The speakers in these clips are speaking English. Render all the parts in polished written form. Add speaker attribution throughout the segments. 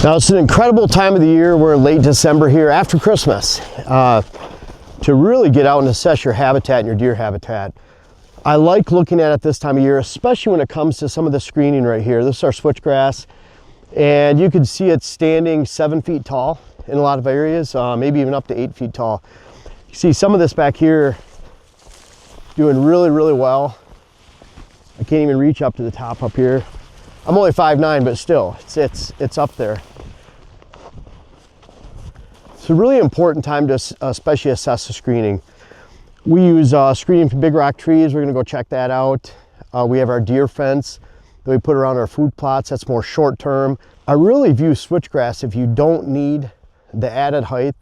Speaker 1: Now it's an incredible time of the year. We're in late December here after Christmas to really get out and assess your habitat and your deer habitat. I like looking at it this time of year, especially when it comes to some of the screening right here. This is our switchgrass, and you can see it standing 7 feet tall in a lot of areas, maybe even up to 8 feet tall. You see some of this back here doing really, really well. I can't even reach up to the top up here. I'm only 5'9", but still, it's up there. It's a really important time to especially assess the screening. We use screening for big rock trees. We're gonna go check that out. We have our deer fence that we put around our food plots. That's more short term. I really view switchgrass, if you don't need the added height,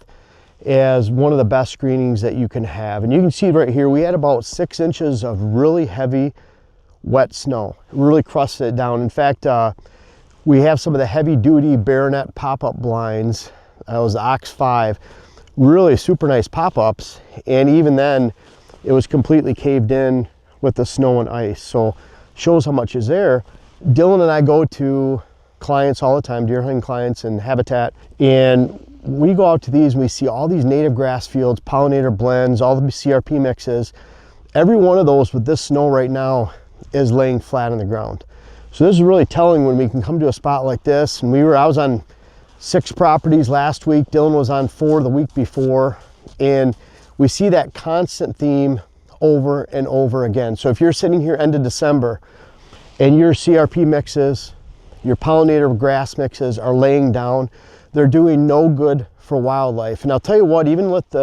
Speaker 1: as one of the best screenings that you can have. And you can see right here, we had about 6 inches of really heavy wet snow. It really crusted it down. In fact, we have some of the heavy duty baronet pop-up blinds. That was the Ox 5, really super nice pop-ups. And even then, it was completely caved in with the snow and ice. So shows how much is there. Dylan and I go to clients all the time, deer hunting clients and habitat, and we go out to these and we see all these native grass fields, pollinator blends, all the CRP mixes. Every one of those with this snow right now is laying flat on the ground. So this is really telling when we can come to a spot like this. And I was on 6 properties last week. Dylan was on 4 the week before. And we see that constant theme over and over again. So if you're sitting here end of December and your CRP mixes, your pollinator grass mixes are laying down, they're doing no good for wildlife. And I'll tell you what, even with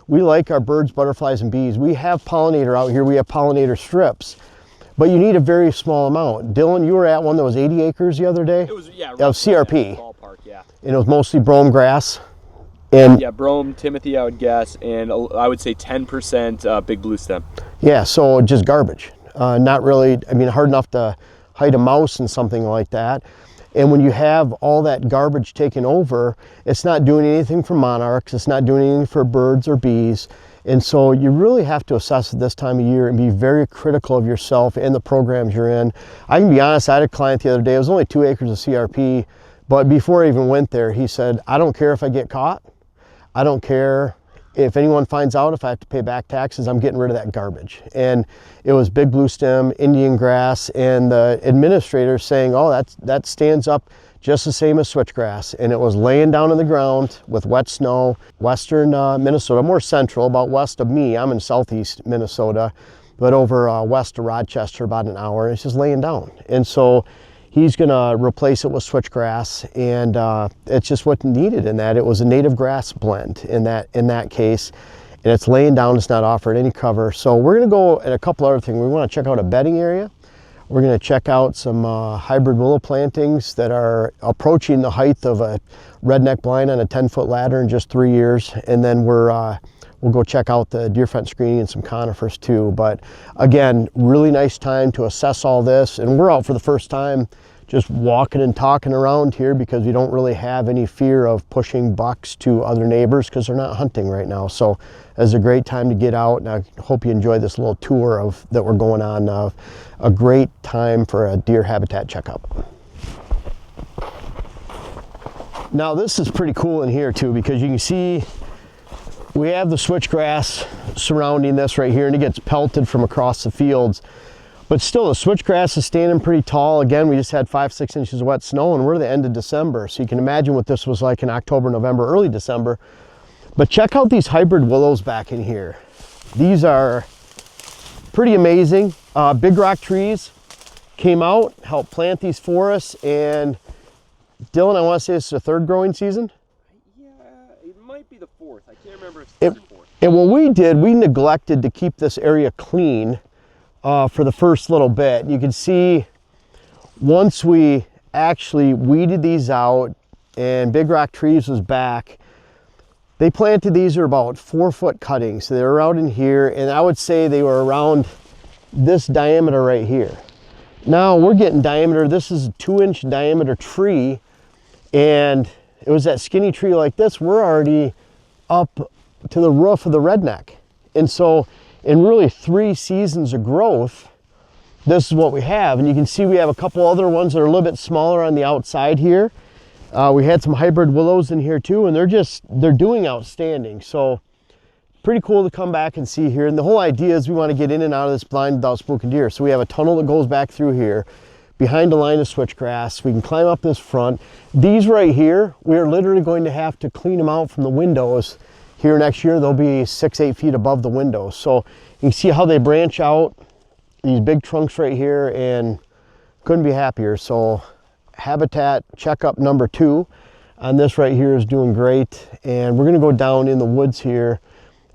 Speaker 1: we like our birds, butterflies, and bees. We have pollinator out here. We have pollinator strips, but you need a very small amount. Dylan, you were at one that was 80 acres the other day?
Speaker 2: It was, yeah.
Speaker 1: That was CRP.
Speaker 2: Ballpark, yeah.
Speaker 1: And it was mostly brome grass. And
Speaker 2: yeah, brome, Timothy, I would guess, and I would say 10% big blue stem.
Speaker 1: yeah, so just garbage. Not really, I mean, hard enough to hide a mouse and something like that. And when you have all that garbage taken over, it's not doing anything for monarchs, it's not doing anything for birds or bees. And so you really have to assess it this time of year and be very critical of yourself and the programs you're in. I can be honest, I had a client the other day, it was only 2 acres of CRP, but before I even went there, he said, I don't care if I get caught. I don't care if anyone finds out, if I have to pay back taxes, I'm getting rid of that garbage. And it was big blue stem, Indian grass, and the administrator saying, oh, that stands up just the same as switchgrass. And it was laying down on the ground with wet snow, western Minnesota, more central, about west of me. I'm in southeast Minnesota, but over west of Rochester, about an hour, and it's just laying down. And so he's gonna replace it with switchgrass, and it's just what needed in that. It was a native grass blend in that case, and it's laying down, it's not offering any cover. So we're gonna go at a couple other things. We wanna check out a bedding area. We're gonna check out some hybrid willow plantings that are approaching the height of a redneck blind on a 10-foot ladder in just 3 years. And then we'll go check out the deer fence screening and some conifers too. But again, really nice time to assess all this. And we're out for the first time just walking and talking around here because we don't really have any fear of pushing bucks to other neighbors because they're not hunting right now. So it's a great time to get out, and I hope you enjoy this little tour that we're going on. A great time for a deer habitat checkup. Now this is pretty cool in here too, because you can see we have the switchgrass surrounding this right here, and it gets pelted from across the fields. But still, the switchgrass is standing pretty tall. Again, we just had 5-6 inches of wet snow, and we're at the end of December. So you can imagine what this was like in October, November, early December. But check out these hybrid willows back in here. These are pretty amazing. Big rock trees came out, helped plant these for us. And Dylan, I want to say this is the 3rd growing season?
Speaker 2: Yeah, it might be the 4th. I can't remember if it's the 4th.
Speaker 1: And what we did, we neglected to keep this area clean for the first little bit. You can see once we actually weeded these out and Big Rock Trees was back, they planted these are about 4-foot cuttings. So they were out in here, and I would say they were around this diameter right here. Now we're getting diameter, this is a 2-inch diameter tree, and it was that skinny tree like this. We're already up to the roof of the redneck. And so in really 3 seasons of growth, this is what we have. And you can see we have a couple other ones that are a little bit smaller on the outside here. We had some hybrid willows in here too, and they're doing outstanding. So pretty cool to come back and see here. And the whole idea is we want to get in and out of this blind without spooking deer. So we have a tunnel that goes back through here behind a line of switchgrass. We can climb up this front. These right here, we're literally going to have to clean them out from the windows here next year. They'll be 6-8 feet above the windows. So you can see how they branch out, these big trunks right here, and couldn't be happier. So habitat checkup number 2 on this right here is doing great. And we're gonna go down in the woods here,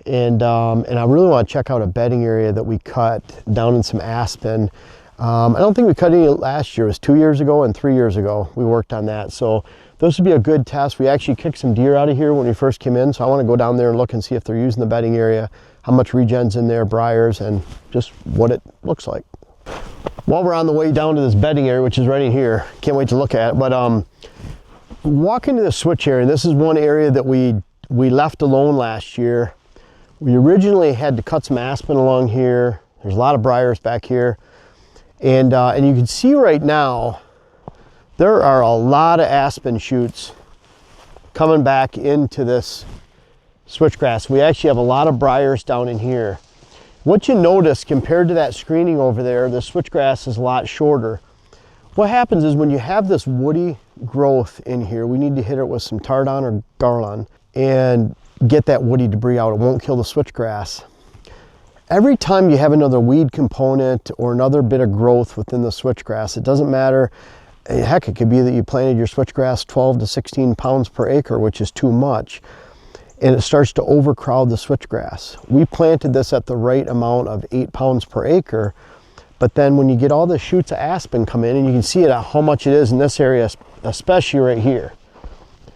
Speaker 1: and I really want to check out a bedding area that we cut down in some aspen. I don't think we cut any last year. It was 2 years ago and 3 years ago we worked on that. So this would be a good test. We actually kicked some deer out of here when we first came in, so I want to go down there and look and see if they're using the bedding area, how much regen's in there, briars, and just what it looks like. While we're on the way down to this bedding area, which is right in here, can't wait to look at it, but walk into the switch area. This is one area that we left alone last year. We originally had to cut some aspen along here. There's a lot of briars back here. And you can see right now, there are a lot of aspen shoots coming back into this switchgrass. We actually have a lot of briars down in here. What you notice compared to that screening over there, the switchgrass is a lot shorter. What happens is when you have this woody growth in here, we need to hit it with some tardon or garland and get that woody debris out. It won't kill the switchgrass. Every time you have another weed component or another bit of growth within the switchgrass, it doesn't matter. Heck, it could be that you planted your switchgrass 12 to 16 pounds per acre, which is too much, and it starts to overcrowd the switchgrass. We planted this at the right amount of 8 pounds per acre, but then when you get all the shoots of aspen come in, and you can see it how much it is in this area, especially right here.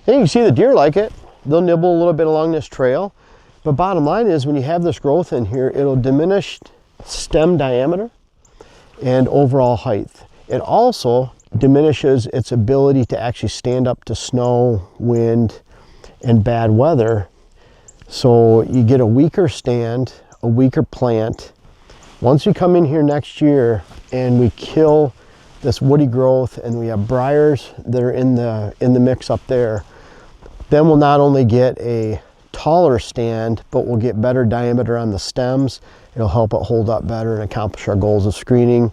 Speaker 1: And you can see the deer like it. They'll nibble a little bit along this trail. But bottom line is, when you have this growth in here, it'll diminish stem diameter and overall height. It also diminishes its ability to actually stand up to snow, wind, and bad weather. So you get a weaker stand, a weaker plant. Once we come in here next year and we kill this woody growth and we have briars that are in the mix up there, then we'll not only get a taller stand, but we'll get better diameter on the stems. It'll help it hold up better and accomplish our goals of screening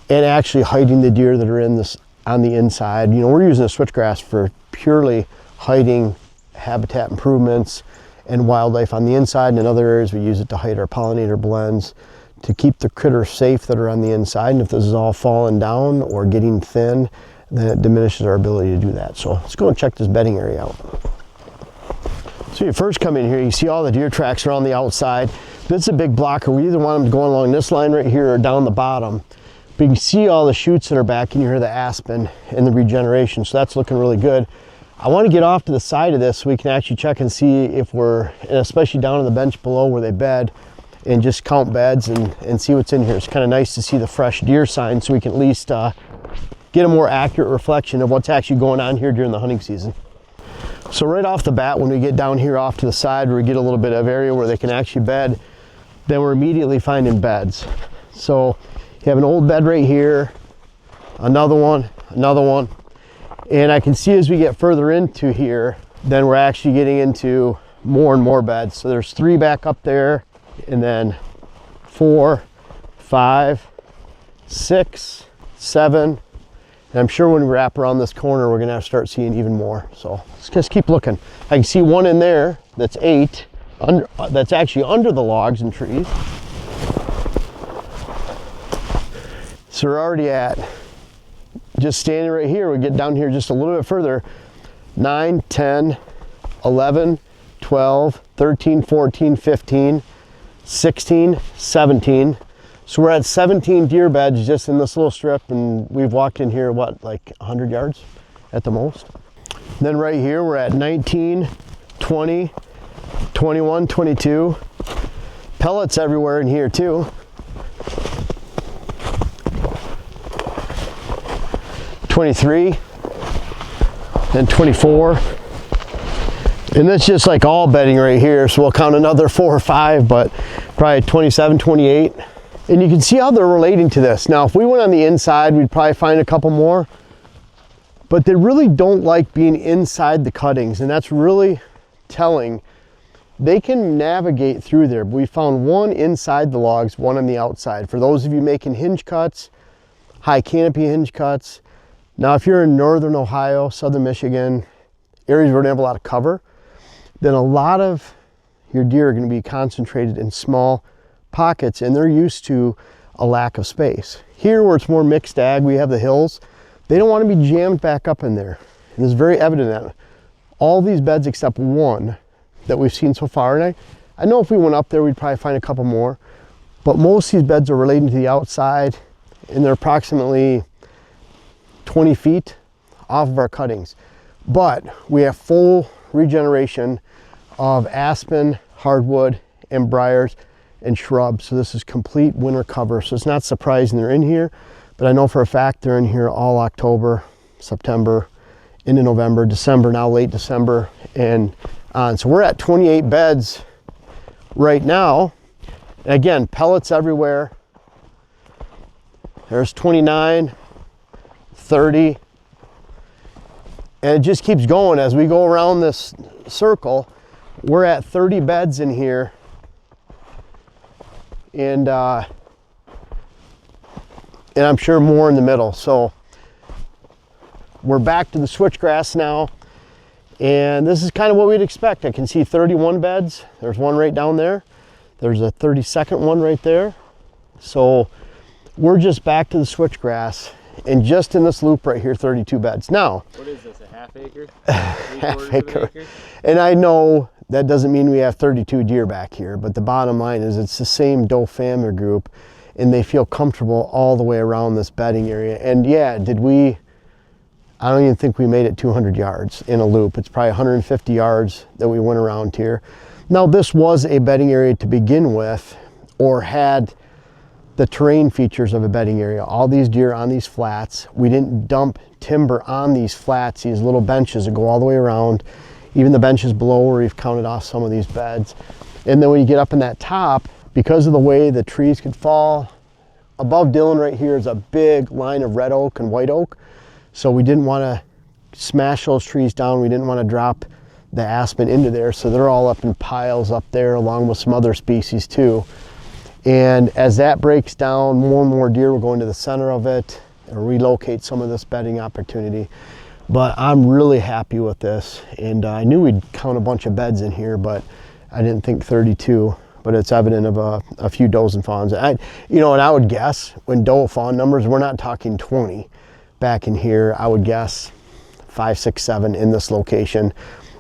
Speaker 1: and actually hiding the deer that are in this on the inside. You know, we're using the switchgrass for purely hiding habitat improvements and wildlife on the inside, and in other areas we use it to hide our pollinator blends to keep the critters safe that are on the inside. And if this is all falling down or getting thin, then it diminishes our ability to do that. So let's go and check this bedding area out. So you first come in here, you see all the deer tracks are on the outside. This is a big blocker. We either want them going along this line right here or down the bottom. But you can see all the shoots that are back, and you hear the aspen and the regeneration. So that's looking really good. I want to get off to the side of this so we can actually check and see if we're, and especially down on the bench below where they bed, and just count beds and see what's in here. It's kind of nice to see the fresh deer sign so we can at least get a more accurate reflection of what's actually going on here during the hunting season. So right off the bat, when we get down here off to the side where we get a little bit of area where they can actually bed, then we're immediately finding beds. So you have an old bed right here, another one, and I can see as we get further into here, then we're actually getting into more and more beds. So there's 3 back up there, and then 4, 5, 6, 7, and I'm sure when we wrap around this corner, we're gonna have to start seeing even more. So let's just keep looking. I can see one in there that's 8, that's actually under the logs and trees. So we're already at, just standing right here, we get down here just a little bit further, 9, 10, 11, 12, 13, 14, 15, 16, 17. So we're at 17 deer beds just in this little strip, and we've walked in here, what, like 100 yards at the most. And then right here, we're at 19, 20, 21, 22. Pellets everywhere in here too. 23 and 24. And that's just like all bedding right here. So we'll count another 4 or 5, but probably 27, 28. And you can see how they're relating to this. Now, if we went on the inside, we'd probably find a couple more. but they really don't like being inside the cuttings, and that's really telling. They can navigate through there, but we found one inside the logs, one on the outside. For those of you making hinge cuts, high canopy hinge cuts. Now, if you're in northern Ohio, southern Michigan, areas where they have a lot of cover, then a lot of your deer are going to be concentrated in small pockets, and they're used to a lack of space. Here, where it's more mixed ag, we have the hills, they don't want to be jammed back up in there. And it's very evident that all these beds except one that we've seen so far, and I know if we went up there, we'd probably find a couple more, but most of these beds are relating to the outside, and they're approximately 20 feet off of our cuttings. But we have full regeneration of aspen, hardwood, and briars and shrubs. So this is complete winter cover. So it's not surprising they're in here, but I know for a fact they're in here all October, September, into November, December, now late December and on. So we're at 28 beds right now. Again, pellets everywhere. There's 29, 30, and it just keeps going as we go around this circle. We're at 30 beds in here, and I'm sure more in the middle. So we're back to the switchgrass now, and this is kind of what we'd expect. I can see 31 beds. There's one right down there. There's a 32nd one right there. So we're just back to the switchgrass, and just in this loop right here, 32 beds. Now,
Speaker 2: what is this, a half acre?
Speaker 1: Half acre. And I know that doesn't mean we have 32 deer back here, but the bottom line is it's the same doe family group, and they feel comfortable all the way around this bedding area. And yeah, I don't even think we made it 200 yards in a loop. It's probably 150 yards that we went around here. Now, this was a bedding area to begin with, or had the terrain features of a bedding area. All these deer on these flats. We didn't dump timber on these flats, these little benches that go all the way around, even the benches below where we've counted off some of these beds. And then when you get up in that top, because of the way the trees could fall, above Dillon right here is a big line of red oak and white oak. So we didn't want to smash those trees down. We didn't want to drop the aspen into there. So they're all up in piles up there, along with some other species too. And as that breaks down, more and more deer will go into the center of it and relocate some of this bedding opportunity. But I'm really happy with this. And I knew we'd count a bunch of beds in here, but I didn't think 32. But it's evident of a few does and fawns. And I would guess when doe fawn numbers, we're not talking 20 back in here. I would guess 5, 6, 7 in this location.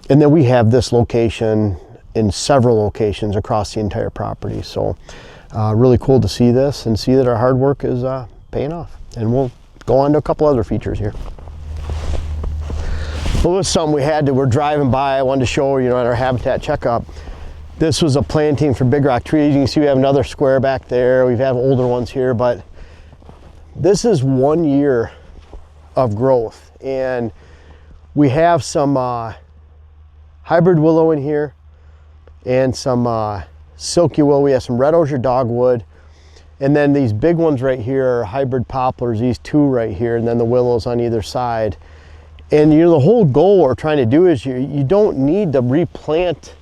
Speaker 1: And then we have this location in several locations across the entire property. So really cool to see this and see that our hard work is paying off. And we'll go on to a couple other features here. Well, this is something we're driving by. I wanted to show you, at our habitat checkup. This was a planting for big rock trees. You can see we have another square back there. We've had older ones here, but this is 1 year of growth. And we have some hybrid willow in here and some silky willow. We have some red osier dogwood. And then these big ones right here are hybrid poplars, these two right here, and then the willows on either side. And the whole goal we're trying to do is you don't need to replant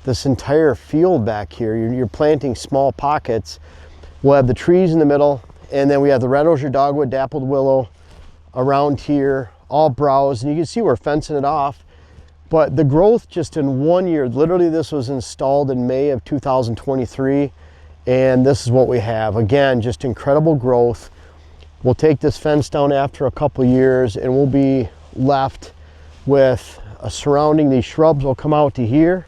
Speaker 1: this entire field back here. You're planting small pockets. We'll have the trees in the middle, and then we have the red osier dogwood, dappled willow around here, all browse, and you can see we're fencing it off. But the growth just in 1 year, literally this was installed in May of 2023, and this is what we have. Again, just incredible growth. We'll take this fence down after a couple years, and we'll be left with surrounding these shrubs will come out to here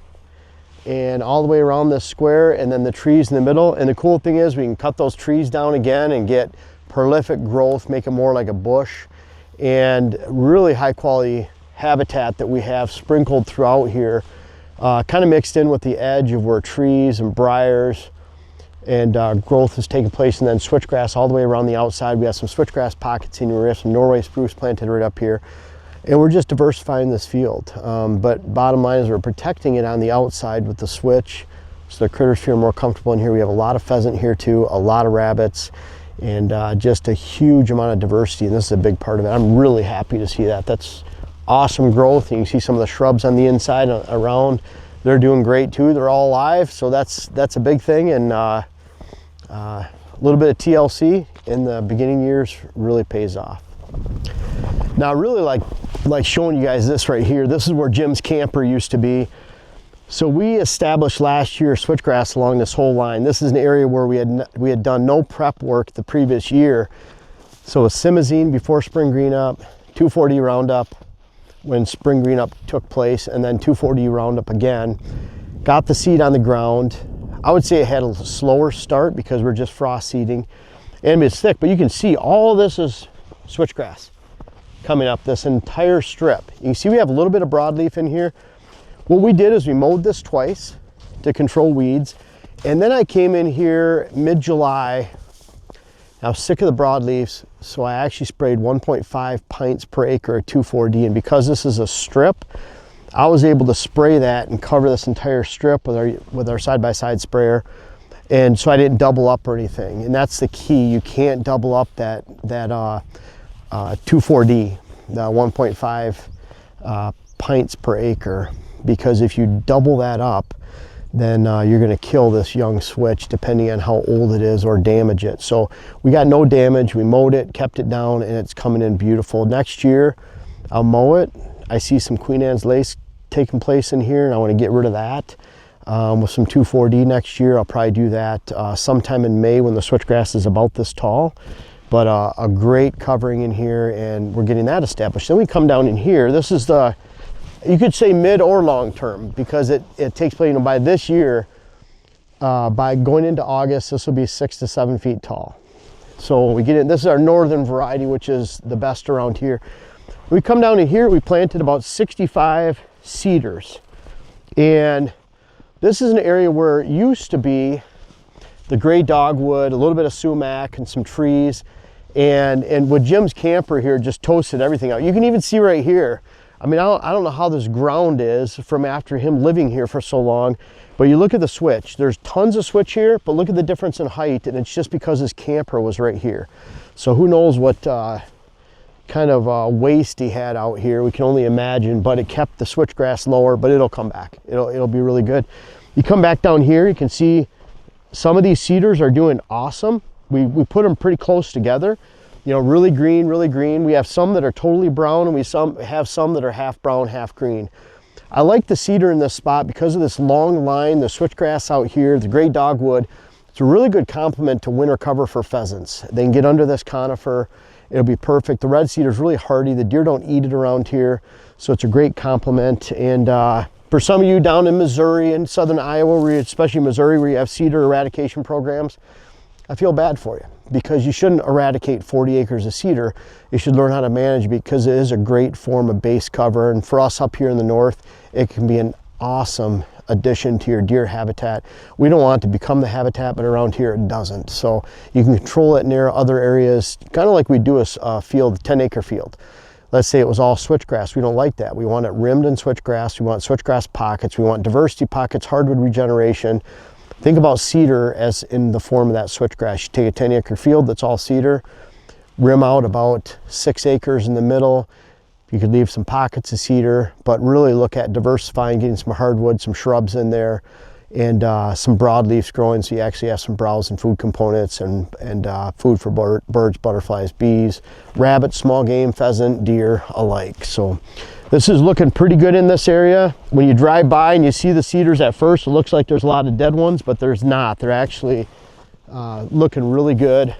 Speaker 1: and all the way around this square, and then the trees in the middle. And the cool thing is we can cut those trees down again and get prolific growth, make it more like a bush, and really high quality habitat that we have sprinkled throughout here, kind of mixed in with the edge of where trees and briars and growth is taking place. And then switchgrass all the way around the outside. We have some switchgrass pockets in here. We have some Norway spruce planted right up here. And we're just diversifying this field. But bottom line is we're protecting it on the outside with the switch, so the critters feel more comfortable in here. We have a lot of pheasant here too, a lot of rabbits, and just a huge amount of diversity, and this is a big part of it. I'm really happy to see that. That's awesome growth. You can see some of the shrubs on the inside around. They're doing great too. They're all alive, so that's a big thing. And a little bit of TLC in the beginning years really pays off. Now I really like showing you guys this right here. This is where Jim's camper used to be. So we established last year switchgrass along this whole line. This is an area where we had done no prep work the previous year. So a simazine before spring green up, 2,4-D Roundup when spring green up took place, and then 2,4-D Roundup again. Got the seed on the ground. I would say it had a slower start because we're just frost seeding, and it's thick, but you can see all this is switchgrass coming up this entire strip. You can see we have a little bit of broadleaf in here. What we did is we mowed this twice to control weeds, and then I came in here mid-July. I was sick of the broadleaves, so I actually sprayed 1.5 pints per acre of 2,4-D, and because this is a strip, I was able to spray that and cover this entire strip with our side-by-side sprayer, and so I didn't double up or anything. And that's the key. You can't double up that 2,4-D, the 1.5 pints per acre, because if you double that up, then you're going to kill this young switch depending on how old it is or damage it. So we got no damage. We mowed it, kept it down, and it's coming in beautiful. Next year I'll mow it. I see some Queen Anne's lace taking place in here, and I want to get rid of that with some 2,4-D next year. I'll probably do that sometime in May when the switchgrass is about this tall. But a great covering in here, and we're getting that established. Then we come down in here. This is the, you could say mid or long term, because it takes place, by this year, by going into August, this will be 6 to 7 feet tall. So we get in, this is our northern variety, which is the best around here. We come down in here, we planted about 65 cedars. And this is an area where it used to be the gray dogwood, a little bit of sumac and some trees. And with Jim's camper here, just toasted everything out. You can even see right here, I don't know how this ground is from after him living here for so long, but you look at the switch. There's tons of switch here, but look at the difference in height, and it's just because his camper was right here. So who knows what kind of waste he had out here. We can only imagine, but it kept the switchgrass lower, but it'll come back. It'll be really good. You come back down here, you can see some of these cedars are doing awesome. We put them pretty close together. Really green, really green. We have some that are totally brown, and we have some that are half brown, half green. I like the cedar in this spot because of this long line, the switchgrass out here, the gray dogwood. It's a really good complement to winter cover for pheasants. They can get under this conifer. It'll be perfect. The red cedar is really hardy. The deer don't eat it around here, so it's a great complement. And for some of you down in Missouri and southern Iowa, especially Missouri, where you have cedar eradication programs, I feel bad for you, because you shouldn't eradicate 40 acres of cedar. You should learn how to manage it, because it is a great form of base cover. And for us up here in the north, it can be an awesome addition to your deer habitat. We don't want it to become the habitat, but around here it doesn't. So you can control it near other areas, kind of like we do a field, 10-acre field. Let's say it was all switchgrass. We don't like that. We want it rimmed in switchgrass. We want switchgrass pockets. We want diversity pockets, hardwood regeneration. Think about cedar as in the form of that switchgrass. You take a 10-acre field that's all cedar, rim out about 6 acres in the middle. You could leave some pockets of cedar, but really look at diversifying, getting some hardwood, some shrubs in there, and some broadleaves growing, so you actually have some browse and food components, and food for birds, butterflies, bees, rabbits, small game, pheasant, deer alike. So this is looking pretty good in this area. When you drive by and you see the cedars at first, it looks like there's a lot of dead ones, but there's not. They're actually looking really good.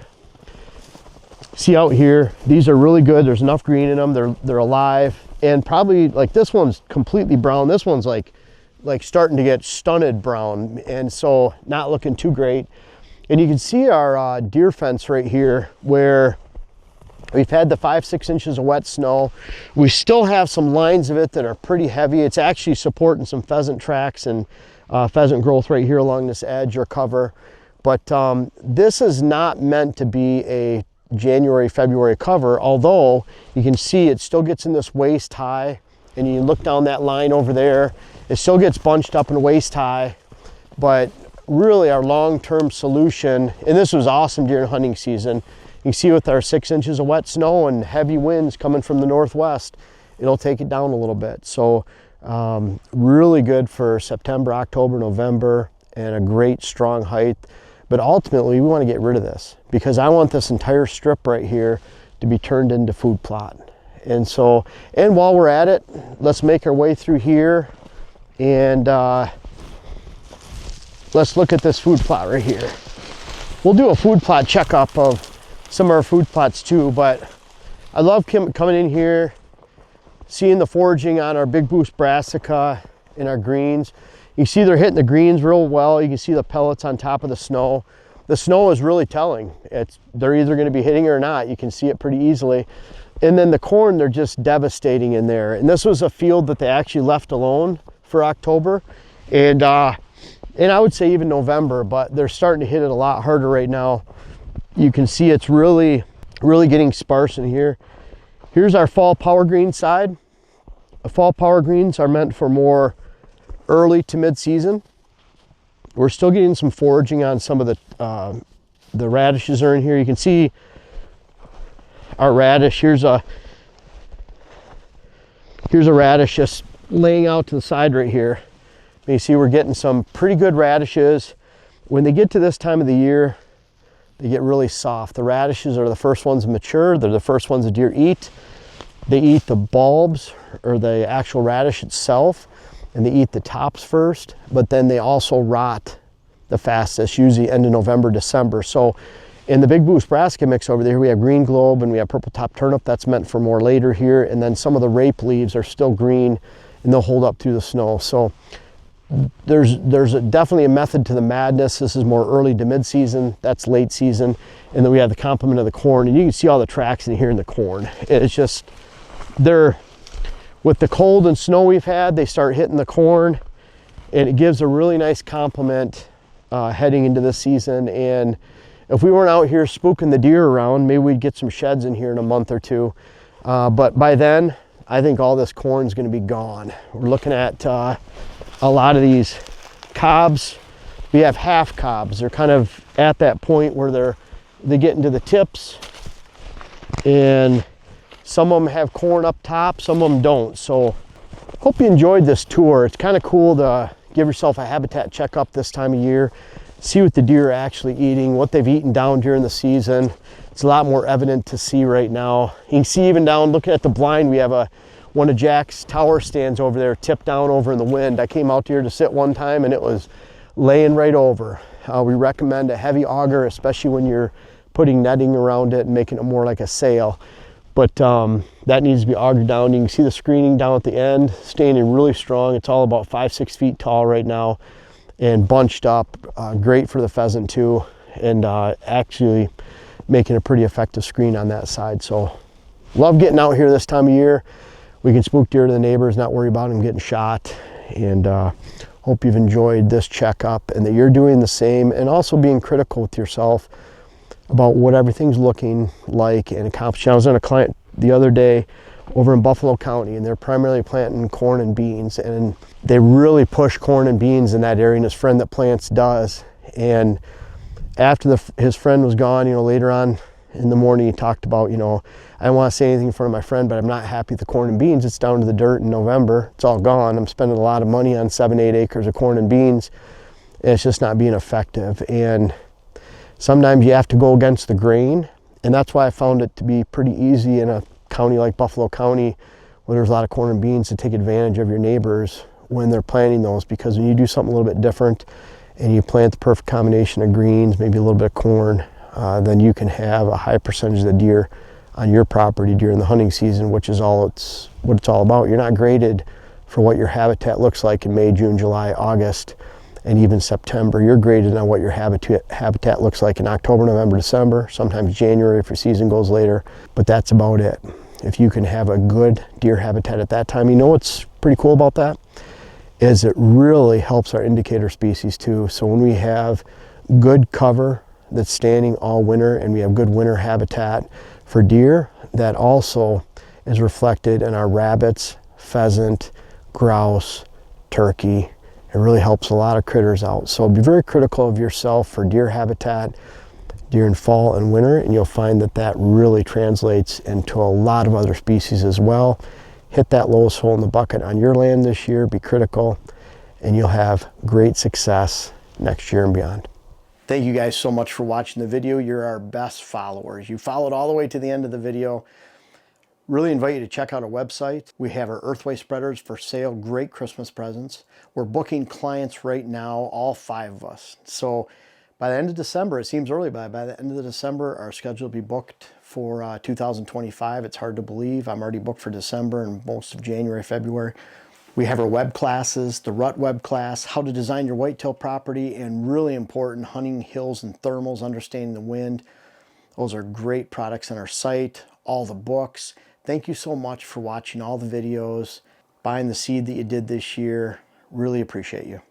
Speaker 1: See out here, these are really good. There's enough green in them. They're alive, and probably like this one's completely brown. This one's like starting to get stunted brown, and so not looking too great. And you can see our deer fence right here, where we've had the 5-6 inches of wet snow. We still have some lines of it that are pretty heavy. It's actually supporting some pheasant tracks and pheasant growth right here along this edge or cover. But this is not meant to be a January, February cover, although you can see it still gets in this waist high, and you look down that line over there, it still gets bunched up in waist high. But really our long-term solution, and this was awesome during hunting season. You can see with our 6 inches of wet snow and heavy winds coming from the northwest, it'll take it down a little bit. So really good for September, October, November, and a great strong height. But ultimately we want to get rid of this because I want this entire strip right here to be turned into food plot. And so, and while we're at it, let's make our way through here and let's look at this food plot right here. We'll do a food plot checkup of some of our food plots too, but I love coming in here, seeing the foraging on our big boost brassica in our greens. You see they're hitting the greens real well. You can see the pellets on top of the snow. The snow is really telling. They're either going to be hitting it or not. You can see it pretty easily. And then the corn, they're just devastating in there. And this was a field that they actually left alone for October. And I would say even November, but they're starting to hit it a lot harder right now. You can see it's really getting sparse in here. Here's our fall power green side. The fall power greens are meant for more early to mid-season. We're still getting some foraging on some of the radishes are in here. You can see our radish. Here's a radish just laying out to the side right here. You see we're getting some pretty good radishes. When they get to this time of the year, they get really soft. The radishes are the first ones to mature. They're the first ones the deer eat. They eat the bulbs or the actual radish itself, and they eat the tops first, but then they also rot the fastest, usually end of November, December. So in the big boost brassica mix over there, we have green globe and we have purple top turnip. That's meant for more later here. And then some of the rape leaves are still green and they'll hold up through the snow. So there's definitely a method to the madness. This is more early to mid-season. That's late season. And then we have the complement of the corn, and you can see all the tracks in here in the corn. It's just, with the cold and snow we've had, they start hitting the corn, and it gives a really nice complement heading into this season. And if we weren't out here spooking the deer around, maybe we'd get some sheds in here in a month or two. But by then, I think all this corn is going to be gone. We're looking at a lot of these cobs. We have half cobs. They're kind of at that point where they get into the tips, and some of them have corn up top, some of them don't. So hope you enjoyed this tour. It's kind of cool to give yourself a habitat checkup this time of year, see what the deer are actually eating, what they've eaten down during the season. It's a lot more evident to see right now. You can see even down looking at the blind, we have one of Jack's tower stands over there tipped down over in the wind. I came out here to sit one time and it was laying right over. We recommend a heavy auger, especially when you're putting netting around it and making it more like a sail. But that needs to be augered down. You can see the screening down at the end, standing really strong. It's all about 5-6 feet tall right now and bunched up. Great for the pheasant too, and actually making a pretty effective screen on that side. So love getting out here this time of year. We can spook deer to the neighbors, not worry about them getting shot. And hope you've enjoyed this checkup and that you're doing the same, and also being critical with yourself about what everything's looking like and accomplishing. I was on a client the other day over in Buffalo County, and they're primarily planting corn and beans, and they really push corn and beans in that area, and his friend that plants does. And after his friend was gone, later on in the morning, he talked about, I don't want to say anything in front of my friend, but I'm not happy with the corn and beans. It's down to the dirt in November. It's all gone. I'm spending a lot of money on 7-8 acres of corn and beans, and it's just not being effective. And sometimes you have to go against the grain, and that's why I found it to be pretty easy in a county like Buffalo County, where there's a lot of corn and beans, to take advantage of your neighbors when they're planting those. Because when you do something a little bit different and you plant the perfect combination of greens, maybe a little bit of corn, then you can have a high percentage of the deer on your property during the hunting season, which is what it's all about. You're not graded for what your habitat looks like in May, June, July, August, and even September. You're graded on what your habitat looks like in October, November, December, sometimes January if your season goes later, but that's about it. If you can have a good deer habitat at that time, what's pretty cool about that is it really helps our indicator species too. So when we have good cover that's standing all winter and we have good winter habitat for deer, that also is reflected in our rabbits, pheasant, grouse, turkey, It really helps a lot of critters out. So be very critical of yourself for deer habitat during fall and winter, and you'll find that that really translates into a lot of other species as well. Hit that lowest hole in the bucket on your land this year, be critical, and you'll have great success next year and beyond. Thank you guys so much for watching the video. You're our best followers. You followed all the way to the end of the video. Really invite you to check out our website. We have our earthway spreaders for sale, great Christmas presents. We're booking clients right now, all 5 of us. So by the end of December, it seems early, but by the end of December, our schedule will be booked for 2025. It's hard to believe. I'm already booked for December and most of January, February. We have our web classes, the rut web class, how to design your whitetail property, and really important, hunting hills and thermals, understanding the wind. Those are great products on our site, all the books. Thank you so much for watching all the videos, buying the seed that you did this year. Really appreciate you.